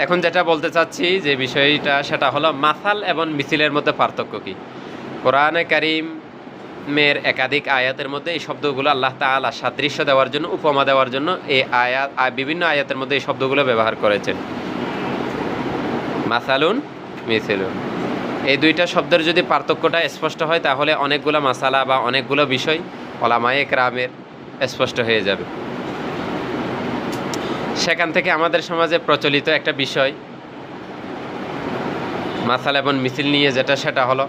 এখন যেটা বলতে চাচ্ছি যে বিষয়টা সেটা হলো মাসাল এবং মিছিলের মধ্যে পার্থক্য কি। কোরআনে কারীমের একাধিক আয়াতের মধ্যে এই শব্দগুলো আল্লাহ তাআলা সাদৃশ্য দেওয়ার জন্য, উপমা দেওয়ার জন্য এই আয়াত বিভিন্ন আয়াতের মধ্যে এই শব্দগুলো ব্যবহার করেছেন। মাসালুন, মিছিলুন, এই দুইটা শব্দের যদি পার্থক্যটা স্পষ্ট হয় তাহলে অনেকগুলো মাসালা বা অনেকগুলো বিষয় উলামায়ে কেরামের স্পষ্ট হয়ে যাবে। সেখান থেকে আমাদের সমাজে প্রচলিত একটা বিষয় মাসাল এবং মিছিল নিয়ে যেটা, সেটা হলো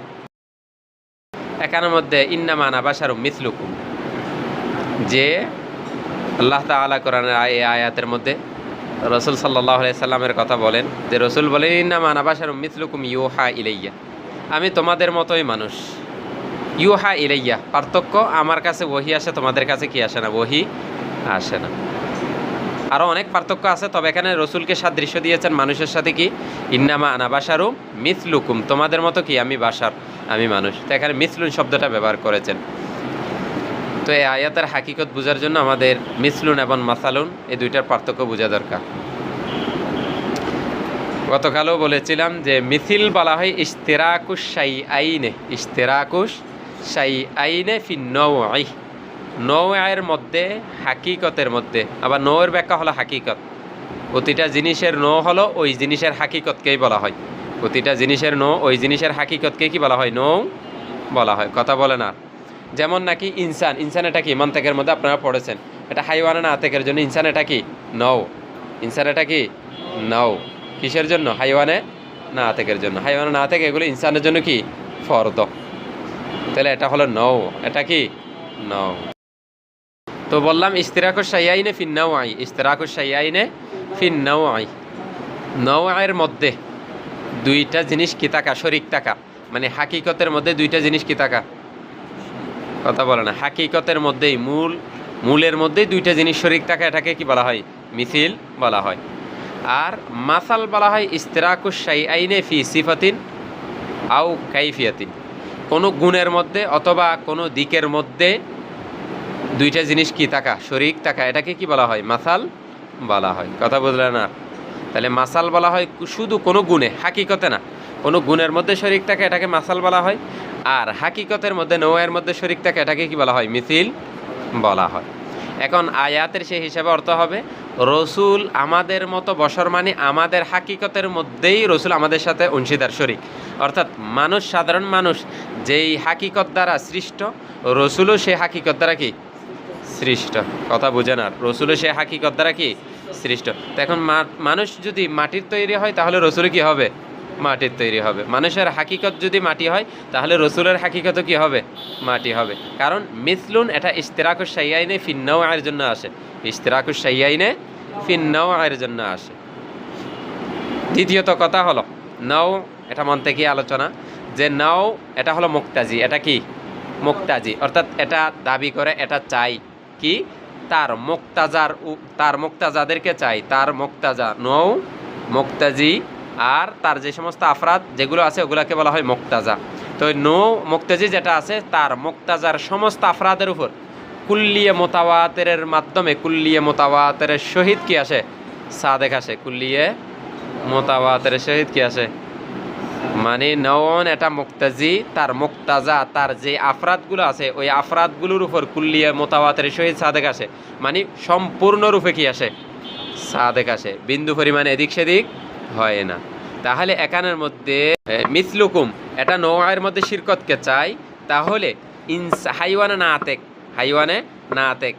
এখানের মধ্যে ইন্নামা আনা বাশারুম মিসলুকুম, যে আল্লাহ তাআলা কোরআনের এই আয়াতের মধ্যে রাসূল সাল্লাল্লাহু আলাইহি সাল্লামের কথা বলেন, যে রাসূল বলেন ইন্নামা আনা বাশারুম মিসলুকুম ইউহা ইলাইয়া, আমি তোমাদের মতোই মানুষ। ইউহা ইলাইয়া পার্থক্য, আমার কাছে ওহী আসে, তোমাদের কাছে কি আসে না, ওহী আসে না। আরও অনেক পার্থক্য আছে, তবে এখানে রসুলকে সাদৃশ্য দিয়েছেন মানুষের সাথে, কি ইন্নামা আনা বাশারুম মিসলুকুম, তোমাদের মতো কি আমি বাশার, আমি মানুষ। তো এখানে মিসলুন শব্দটা ব্যবহার করেছেন। তো এই আয়াতের হাকিকত বোঝার জন্য আমাদের মিসলুন এবং মাসালুন এই দুইটার পার্থক্য বোঝা দরকার। গতকালও বলেছিলাম যে মিছিল বলা হয় ইশতিরাকুশ শাইআইনে, ইশতিরাকুশ শাইআইনে ফি নওঈ, নওয়ের মধ্যে, হাকিকতের মধ্যে। আবার নওয়ের ব্যাখ্যা হলো হাকিকত। প্রতিটা জিনিসের নো হলো ওই জিনিসের হাকিকতকেই বলা হয়। প্রতিটা জিনিসের নো ওই জিনিসের হাকিকতকে কি বলা হয়, নৌ বলা হয়। কথা বলে না। যেমন নাকি ইনসান, ইনসান এটা কি মান্তেকের মধ্যে আপনারা পড়েছেন, এটা হাইওয়ানা না আতেকের জন্য ইনসান এটা কি নৌ, ইনসান এটা কি নৌ, কিসের জন্য, হাইওয়ানে না আতেকের জন্য। হাইওয়ানা না আতেক এগুলো ইনসানের জন্য কি ফরদ, তাহলে এটা হলো নৌ, এটা কি নৌ। তো বললাম ইশতিরাকুশ শাইআইনে ফিন নওঈ, ইশতিরাকুশ শাইআইনে ফিন নওঈ, নওয়ের মধ্যে দুইটা জিনিস কি থাকা, শরীক থাকা, মানে হাকিকতের মধ্যে দুইটা জিনিস কি থাকা, কথা বলে না, হাকিকতের মধ্যেই মূলের মধ্যেই দুইটা জিনিস শরীক থাকা, এটাকে কি বলা হয়, মিছিল বলা হয়। আর মাসাল বলা হয় ইশতিরাকুশ শাইআইনে ফি সিফাতিন আও কাইফিয়াতিন, কোনো গুণের মধ্যে অথবা কোনো দিকের মধ্যে দুইটা জিনিস কি থাকা, শরীক থাকা, এটাকে কি বলা হয়, মাসাল বলা হয়। কথা বুঝলেন না? তাহলে মাসাল বলা হয় শুধু কোনো গুণে, হাকিকতে না, কোনো গুণের মধ্যে শরীক থাকে এটাকে মাসাল বলা হয়। আর হাকিকতের মধ্যে, নওয়ের মধ্যে শরীক থাকে এটাকে কি বলা হয়, মিছিল বলা হয়। এখন আয়াতের সেই হিসাবে অর্থ হবে রসুল আমাদের মতো বশর, মানে আমাদের হাকিকতের মধ্যেই রসুল আমাদের সাথে অংশীদার, শরীক। অর্থাৎ মানুষ, সাধারণ মানুষ যেই হাকিকত দ্বারা সৃষ্ট, রসুলও সেই হাকিকত দ্বারা কি সৃষ্ট। কথা বুঝেন? আর রসুলও সে হাকিকত দ্বারা কি সৃষ্ট। তো এখন মানুষ যদি মাটির তৈরি হয় তাহলে রসুলও কি হবে, মাটির তৈরি হবে। মানুষের হাকিকত যদি মাটি হয় তাহলে রসুলের হাকিকতও কি হবে, মাটি হবে। কারণ মিসলুন এটা ইশতিরাকুশ শাইআইনে ফিন নওঈর জন্য আসে, ইশতিরাকুশ শাইআইনে ফিন নওঈর জন্য আসে। দ্বিতীয়ত কথা হলো নাও, এটা মন থেকে আলোচনা, যে নাও এটা হলো মুক্তাজি, এটা কি মুক্তাজি, অর্থাৎ এটা দাবি করে, এটা চাই কি তার মুক্তাজার, তার মুক্তাজাদেরকে চাই, তার মুক্তাজা নৌ মুক্তাজি, আর তার যে সমস্ত আফরাদ যেগুলো আছে ওগুলোকে বলা হয় মুক্তাজা। তো নৌ মুক্তাজি যেটা আছে তার মুক্তাজার সমস্ত আফরাদের উপর কুল্লিয়ে মোতাওয়াতেরের মাধ্যমে, কুল্লিয়ে মোতাওয়াতেরের সহিত কি আসে, সাদেক আসে, কুল্লিয়ে মোতাওয়াতেরের সহিত কি আসে, মানে নওন এটা মুক্তাজি, তার মুক্তাজা, তার যে আফরাদগুলো আছে ওই আফরাদগুলোর উপর কুল্লিয়া মোতাওয়াতের সহিত সাদেক আসে, মানে সম্পূর্ণরূপে কি আসে, সাদেক আসে, বিন্দু পরিমাণে এদিক সেদিক হয় না। তাহলে এখানের মধ্যে মিসলুকুম এটা নওয়ের মধ্যে শিরকতকে চাই, তাহলে হাইওয়ানে না আতেক, হাইওয়ানে না আতেক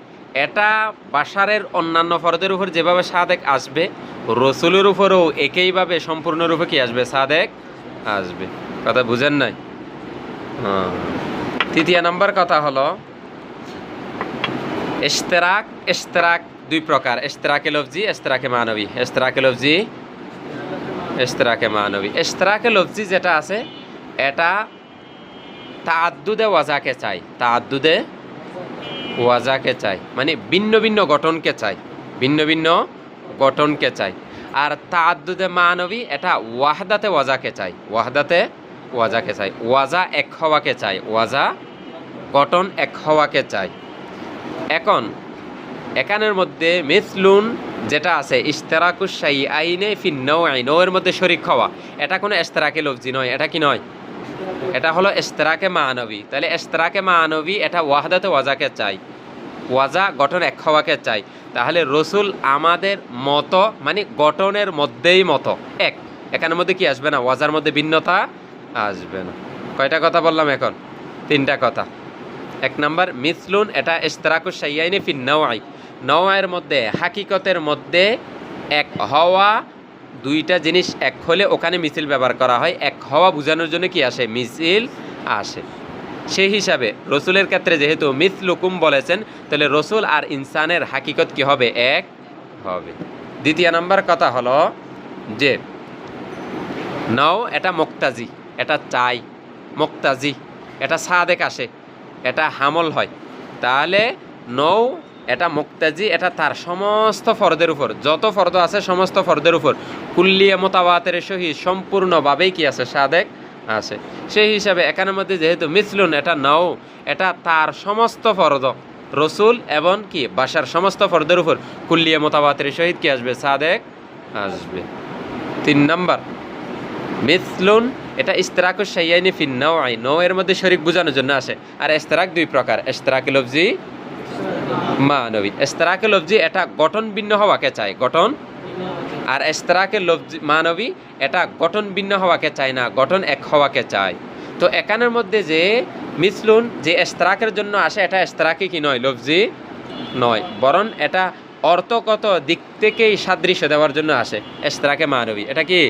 এটা বাশারের অন্যান্য ফরদের উপর যেভাবে সাদেক আসবে, রসুলের উপরও একইভাবে সম্পূর্ণরূপে কি আসবে, সাদেক আসবে। কথা বুঝেন নাই? তৃতীয় নম্বর কথা হলো ইশতেরাক, ইশতেরাক দুই প্রকার, ইশতেরাকে লফজি, ইশতেরাকে মানবী। ইশতেরাকে লফজি, ইশতেরাকে মানবী। ইশতেরাকে লফজি যেটা আছে এটা তাআদ্দুদে ওয়াজাকে চাই, তাআদ্দুদে ওয়াজাকে চাই, মানে ভিন্ন ভিন্ন গঠনকে চাই, ভিন্ন ভিন্ন গঠনকে চাই। আর তাআদ্দুদে মানবী এটা ওয়াহদাতে ওয়াজাকে চাই, ওয়াহদাতে ওয়াজাকে চাই, ওয়াজা এক হওয়াকে চাই, ওয়াজা গঠন এক হওয়াকে চাই। এখন এখানের মধ্যে মিসলুন যেটা আছে ইশতেরাকুশ শাইআইনে ফিন নওয়াই, নওয়ের মধ্যে শরীক হওয়া, এটা কোনো ইশতেরাকে লফজি নয়। এটা কি নয়? এটা হলো ইশতেরাকে মানবী। তাহলে ইশতেরাকে মানবী এটা ওয়াহদাতে ওয়াজাকে চাই, ওয়াজা গঠন এক হওয়াকে চাই। তাহলে রসুল আমাদের মতো মানে গঠনের মধ্যেই মতো এক, এখানের মধ্যে কি আসবে না? ওয়াজার মধ্যে ভিন্নতা আসবে না। কয়টা কথা বললাম এখন? 3টা কথা। 1 নাম্বার মিসলুন, এটা ইশতেরাকুশ শাইআইনে ফিন নওয়াই, নওয়াইয়ের মধ্যে হাকিকতের মধ্যে এক হওয়া, 2টা জিনিস এক হলে ওখানে মিছিল ব্যবহার করা হয়। এক হওয়া বোঝানোর জন্য কি আসে? মিছিল আসে। সেই হিসাবে রসুলের ক্ষেত্রে যেহেতু মিসলুকুম বলেছেন, তাহলে রসুল আর ইনসানের হাকিকত কি হবে? এক হবে। 2য় নাম্বার কথা হলো যে নাও এটা মুক্তাজি, এটা চাই, মুক্তাজি এটা সাদেক আসে, এটা হামল হয়। তাহলে নৌ এটা মুক্তাজি, এটা তার সমস্ত ফরদের উপর, যত ফরদ আছে সমস্ত ফরদের উপর কুল্লিয়ে মোতাবাতের সহিত সম্পূর্ণভাবেই কি আছে? সাদেক আছে। সেই হিসাবে এখানের মধ্যে যেহেতু মিসলুন, এটা নাও এটা তার সমস্ত ফরদ রসুল এবং কি বাশার সমস্ত ফরদের উপর কুল্লিয়ে মোতাবাতের সহিত কি আসবে? সাদেক আসবে। 3 নাম্বার মিসলুন, এটা ইশতেরাকুশ শাইআইনি ফিন নওয়াই, নওয়ের মধ্যে শরীক বোঝানোর জন্য আসে। আর ইশতেরাক 2 প্রকার, ইশতেরাকে লফজি, মানবী। ইশতেরাকে লফজি এটা গঠন ভিন্ন হওয়াকে চায়, গঠন। আর ইশতেরাকে লফজি মানবী এটা গঠন ভিন্ন হওয়াকে চায় না, গঠন এক হওয়াকে চায়। তো এখানের মধ্যে যে মিসলুন যে ইশতেরাকের জন্য আসে, এটা ইশতেরাকে কি নয়? লফজি নয়, বরং এটা অর্থগত দিক থেকেই সাদৃশ্য দেওয়ার জন্য আসে, ইশতেরাকে মানবী। এটা কি?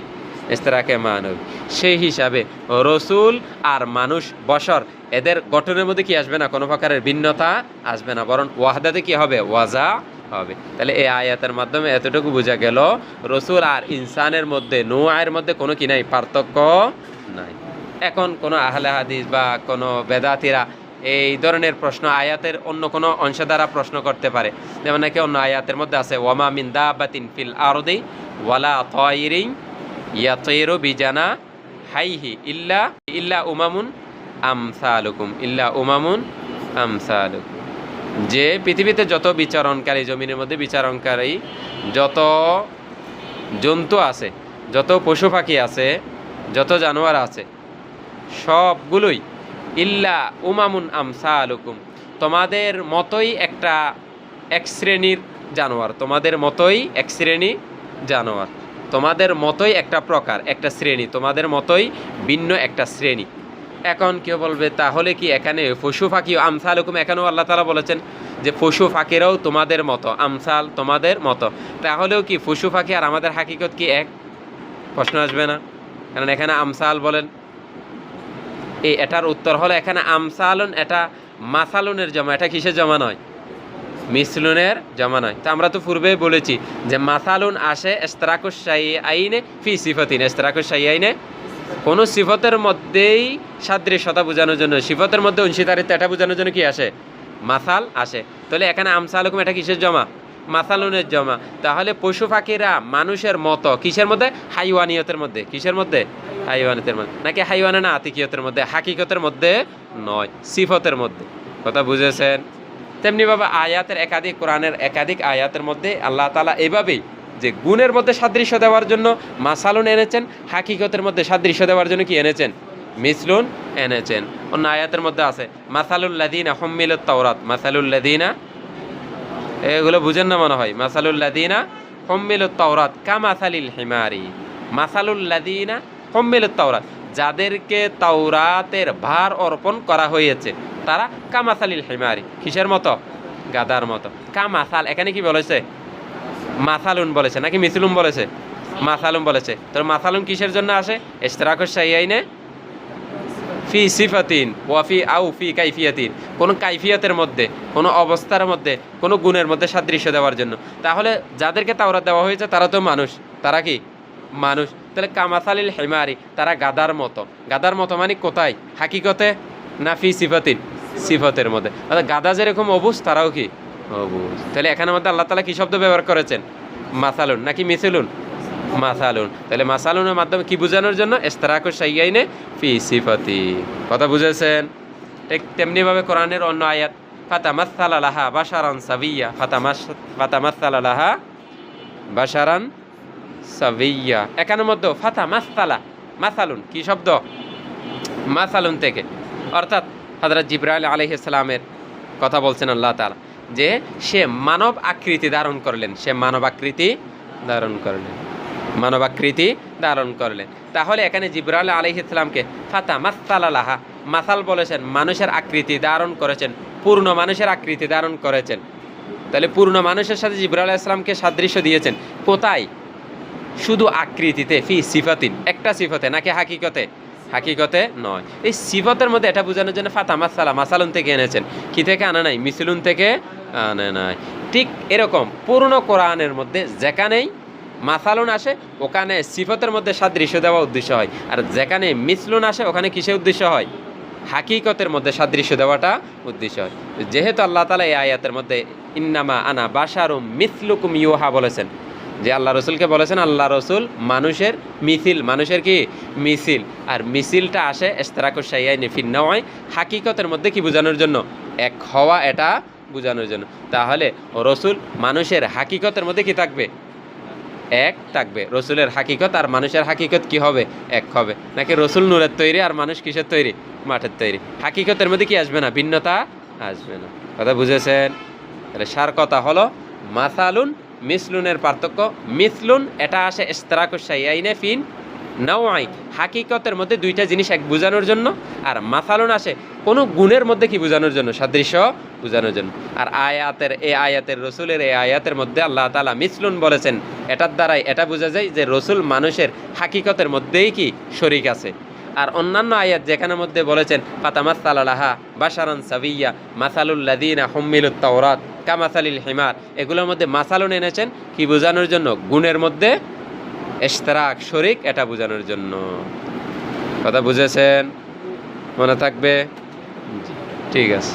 ইশতেরাকে মানবী। সেই হিসাবে রসুল আর মানুষ বশর এদের গঠনের মধ্যে কি আসবে না? কোনো প্রকারের ভিন্নতা আসবে না, বরং ওয়াহদাতে কি হবে? ওয়াজা হবে। তাহলে এই আয়াতের মাধ্যমে এতটুকু বোঝা গেল রসুল আর ইনসানের মধ্যে, নূহের মধ্যে কোনো কি নাই? পার্থক্য নাই। এখন কোনো আহলে হাদিস বা কোনো বেদাতিরা এই ধরনের প্রশ্ন আয়াতের অন্য কোনো অংশ দ্বারা প্রশ্ন করতে পারে। যেমন নাকি অন্য আয়াতের মধ্যে আছে ওয়ামা মিন দাব্বাতিন ফিল আরদি ওয়ালা তায়রিন ইয়াতিরু বিজানা হাইহি ইল্লা ইল্লা উমামুন আমসালুকুম, ইল্লা উমামুন আমসালুকুম। যে পৃথিবীতে যত বিচরণকারী, জমিনের মধ্যে বিচরণকারী যত জন্তু আছে, যত পশু পাখি আছে, যত জানোয়ার আছে, সবগুলোই ইল্লা উমামুন আমসালুকুম, তোমাদের মতোই একটা এক শ্রেণীর জানোয়ার, তোমাদের মতোই এক শ্রেণী জানোয়ার, তোমাদের মতোই একটা প্রকার, একটা শ্রেণী, তোমাদের মতোই ভিন্ন একটা শ্রেণী। এখন কেউ বলবে তাহলে কি এখানে পশু পাখি আমসালুকুম, এখানেও আল্লাহ তাআলা বলেছেন যে পশু পাখিরাও তোমাদের মতো, আমসাল তোমাদের মতো, তাহলেও কি পশু পাখি আর আমাদের হাকিকত কি এক? প্রশ্ন আসবে না? কারণ এখানে আমসাল বলেন। এটার উত্তর হলো এখানে আমসালুন এটা মাসালুনের জমা, এটা কিসের জমা নয়? মিসলুনের জমা নয়। তো আমরা তো পূর্বেই বলেছি যে মাসালুন আসে ইশতেরাকুশ শাইআইনে ফি সিফাতিন, ইশতেরাকুশ শাইআইনে কোনো সিফতের মধ্যেই সাদৃশ্যতা বোঝানোর জন্য, সিফতের মধ্যে অংশীদারিত্ব এটা বোঝানোর জন্য কি আসে? মাসাল আসে। তাহলে এখানে আমসালুকুম এটা কিসের জমা? মাসালুনের জমা। তাহলে পশু পাখিরা মানুষের মতো কিসের মধ্যে? হাইওয়ানিয়তের মধ্যে। কিসের মধ্যে? হাইওয়ানিয়তের মধ্যে। নাকি হাইওয়ানে না আতিকিয়তের মধ্যে, হাকিকতের মধ্যে নয়, সিফতের মধ্যে। কথা বুঝেছেন? তেমনিভাবে আয়াতের একাধিক, কোরআনের একাধিক আয়াতের মধ্যে আল্লাহ তাআলা এভাবেই যে গুণের মধ্যে সাদৃশ্য দেওয়ার জন্য মাসালুন এনেছেন, হাকিকতের মধ্যে সাদৃশ্য দেওয়ার জন্য কি এনেছেন? মিসলুন এনেছেন। অন্য আয়াতের মধ্যে আছে মাসালুল লাযিনা হুম্মিলুত তাওরাত, মাসালুল লাযিনা, এগুলো বুঝেন না মনে হয়। মাসালুল লাযিনা হুম্মিলুত তাওরাত কামাসালিল হিমারি, মাসালুল লাযিনা হুম্মিলুত তাওরাত, যাদেরকে তাওরাতের ভার অর্পণ করা হয়েছে তারা কামাসালিল হিমারি, কিসের মতো? গাদার মতো। কামাসাল এখানে কি বলেছে? মাসালুন বলেছে নাকি মিসলুন বলেছে? মাসালুন বলেছে। তো মাসালুন কিসের জন্য আসে? ইশতেরাকুশ শাইআইনে ফি সিফাতিন ওয়া ফি আও ফি কাইফিয়াতিন, কোন কাইফিয়াতের মধ্যে, কোন অবস্থার মধ্যে, কোন গুণের মধ্যে সাদৃশ্য দেওয়ার জন্য। তাহলে যাদেরকে তাওরাত দেওয়া হয়েছে তারা তো মানুষ, তারা কি মানুষ? তাহলে কামাসালিল হিমারি, তারা গাদার মতো। গাদার মতো মানে কোথায়? হাকিকতে না ফি সিফাতিন? সিফতের মধ্যে। অর্থাৎ গাদা যেরকম অবুজ তারাও কি অবুজ। তাহলে এখানের মধ্যে আল্লাহ তাআলা কি শব্দ ব্যবহার করেছেন? মাসালুন নাকি মিসলুন? মাসালুন। তাহলে মাসালুনের মাধ্যমে কি বোঝানোর জন্য? ইশতেরাকুশ শাইআইনে ফি সিফাতি। কথা বুঝেছেন? ঠিক তেমনিভাবে কোরআনের অন্য আয়াত ফাতামাসসালা লাহা বাশারান সাবিয়্যা, ফাতামাসসালা লাহা বাশারান সাবিয়্যা। এখানের মধ্যে ফাতা মাসালা, মাসালুন কি শব্দ? মাসালুন থেকে, অর্থাৎ হযরত জিবরাইল আলাইহিস সালামের কথা বলছেন আল্লাহ তাআলা, যে সে মানব আকৃতি ধারণ করলেন, সে মানব আকৃতি ধারণ করলেন, মানব আকৃতি ধারণ করলেন। তাহলে এখানে জিবরাইল আলাইহিস সালামকে ফাতা মাসালা লাহা, মাসাল বলেছেন, মানুষের আকৃতি ধারণ করেছেন, পূর্ণ মানুষের আকৃতি ধারণ করেছেন। তাহলে পূর্ণ মানুষের সাথে জিবরাইল আলাইহিস সালামকে সাদৃশ্য দিয়েছেন কোথায়? শুধু আকৃতিতে, ফি সিফাতিন, একটা সিফতে, নাকি হাকিকতে? হাকিকতে নয়। এই সিফতের মধ্যে এটা বোঝানোর জন্য ফাতা মাসালা, মাসালুন থেকে এনেছেন। কি থেকে আনা নাই? মিসলুন থেকে আনে নাই। ঠিক এরকম পুরনো কোরআনের মধ্যে যেখানেই মাসালুন আসে ওখানে সিফতের মধ্যে সাদৃশ্য দেওয়া উদ্দেশ্য হয়, আর যেখানে মিসলুন আসে ওখানে কিসে উদ্দেশ্য হয়? হাকিকতের মধ্যে সাদৃশ্য দেওয়াটা উদ্দেশ্য হয়। যেহেতু আল্লাহ তাআলা এই আয়াতের মধ্যে ইন্নামা আনা বাশারুম মিসলুকুম ইউহা বলেছেন, যে আল্লাহ রসুলকে বলেছেন আল্লাহ রসুল মানুষের মিছিল, মানুষের কি মিছিল, আর মিছিলটা আসে ইশতিরাকুশ শাইআইনি ফিন নওয়াই, হাকিকতের মধ্যে কি বোঝানোর জন্য? এক হওয়া, এটা বোঝানোর জন্য। তাহলে রসুল মানুষের হাকিকতের মধ্যে কি থাকবে? এক থাকবে। রসুলের হাকিকত আর মানুষের হাকিকত কি হবে? এক হবে। নাকি রসুল নূরের তৈরি আর মানুষ কিসের তৈরি? মাঠের তৈরি। হাকিকতের মধ্যে কি আসবে না? ভিন্নতা আসবে না। কথা বুঝেছেন? তাহলে সার কথা হলো মাসালুন মিসলুনের পার্থক্য। মিসলুন এটা আসে ইশতিরাকুশ শাইআইনি ফিন নওয়াই, হাকিকতের মধ্যে দুইটা জিনিস এক বোঝানোর জন্য, আর মাসালুন আসে কোনো গুণের মধ্যে কি বোঝানোর জন্য? সাদৃশ্য বোঝানোর জন্য। আর আয়াতের রসুলের এই আয়াতের মধ্যে আল্লাহ তাআলা মিসলুন বলেছেন, এটার দ্বারাই এটা বোঝা যায় যে রসুল মানুষের হাকিকতের মধ্যেই কি শরীক আছে। আর অন্যান্য আয়াত যেখানের মধ্যে বলেছেন ফাতামাসসালা লাহা বাশারান সাবিয়্যা মাসালুল লাযীনা হুম্মিলুত তাওরাত কামাসালিল হিমার, এগুলোর মধ্যে মাসালুন এনেছেন কি বোঝানোর জন্য? গুণের মধ্যে ইশতিরাক, শরীক, এটা বোঝানোর জন্য। কথা বুঝেছেন? মনে থাকবে? ঠিক আছে।